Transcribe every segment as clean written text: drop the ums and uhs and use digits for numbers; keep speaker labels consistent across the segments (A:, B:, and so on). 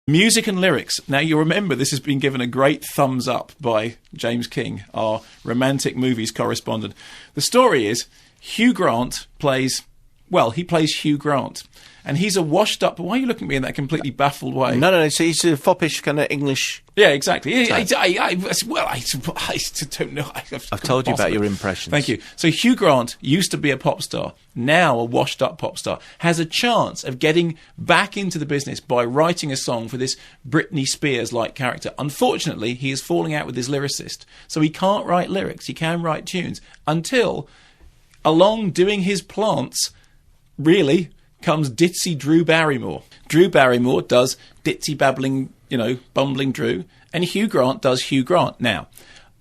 A: Music and lyrics. Now, you remember this has been given a great thumbs up by James King, our romantic movies correspondent. The story is Hugh Grant plays Hugh Grant. And he's a washed-up... Why are you looking at me in that completely baffled way?
B: No, so he's a foppish kind of English...
A: Yeah, exactly. I don't know.
B: I've told you about your impressions.
A: Thank you. So Hugh Grant used to be a pop star, now a washed-up pop star, has a chance of getting back into the business by writing a song for this Britney Spears-like character. Unfortunately, he is falling out with his lyricist, so he can't write lyrics. He can write tunes until, along doing his plants, really... comes ditzy Drew Barrymore. Drew Barrymore does ditzy babbling, bumbling Drew, and Hugh Grant does Hugh Grant. Now,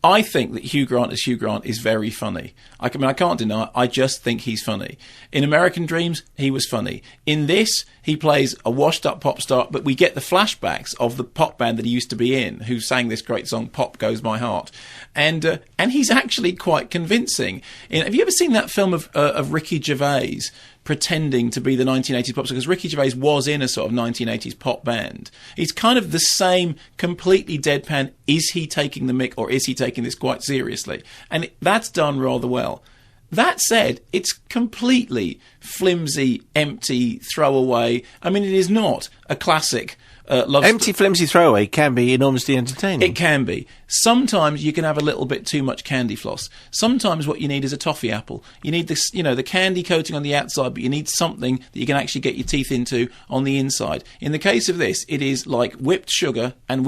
A: I think that Hugh Grant as Hugh Grant is very funny. I can't deny it. I just think he's funny. In American Dreams, he was funny. In this, he plays a washed-up pop star, but we get the flashbacks of the pop band that he used to be in, who sang this great song, Pop Goes My Heart. And he's actually quite convincing. Have you ever seen that film of Ricky Gervais pretending to be the 1980s pop star? Because Ricky Gervais was in a sort of 1980s pop band. He's kind of the same, completely deadpan. Is he taking the mick, or is he taking this quite seriously? And that's done rather well. That said, it's completely flimsy, empty, throwaway. I mean, it is not a classic love
B: Empty, flimsy throwaway can be enormously entertaining.
A: It can be. Sometimes you can have a little bit too much candy floss. Sometimes what you need is a toffee apple. You need this, the candy coating on the outside, but you need something that you can actually get your teeth into on the inside. In the case of this, it is like whipped sugar, and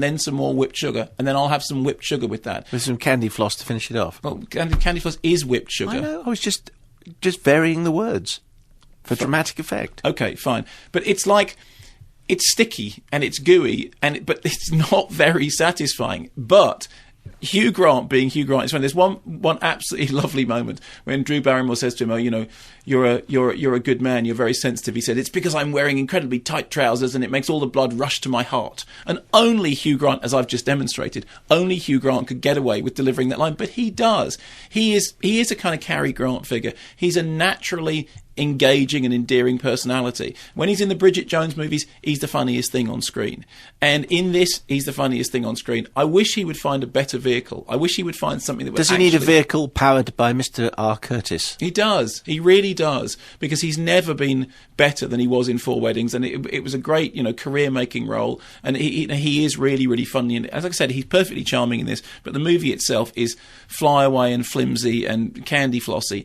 A: then some more whipped sugar, and then I'll have some whipped sugar with that.
B: With some candy floss to finish it off.
A: Well, candy floss is whipped sugar.
B: I know. I was just varying the words for dramatic effect.
A: Okay, fine. But it's like... it's sticky and it's gooey, but it's not very satisfying. But Hugh Grant being Hugh Grant is fun. There's one absolutely lovely moment when Drew Barrymore says to him, you're a good man, you're very sensitive. He said, it's because I'm wearing incredibly tight trousers and it makes all the blood rush to my heart. And only Hugh Grant, as I've just demonstrated, only Hugh Grant could get away with delivering that line. But he does. He is a kind of Cary Grant figure. He's a naturally engaging and endearing personality. When he's in the Bridget Jones movies, he's the funniest thing on screen. And in this, he's the funniest thing on screen. I wish he would find a better vehicle. I wish he would find something that would
B: Does he need a vehicle powered by Mr. R. Curtis?
A: He does. He really does. Because he's never been better than he was in Four Weddings. And it was a great, career-making role. And he is really, really funny. And as I said, he's perfectly charming in this. But the movie itself is flyaway and flimsy and candy flossy.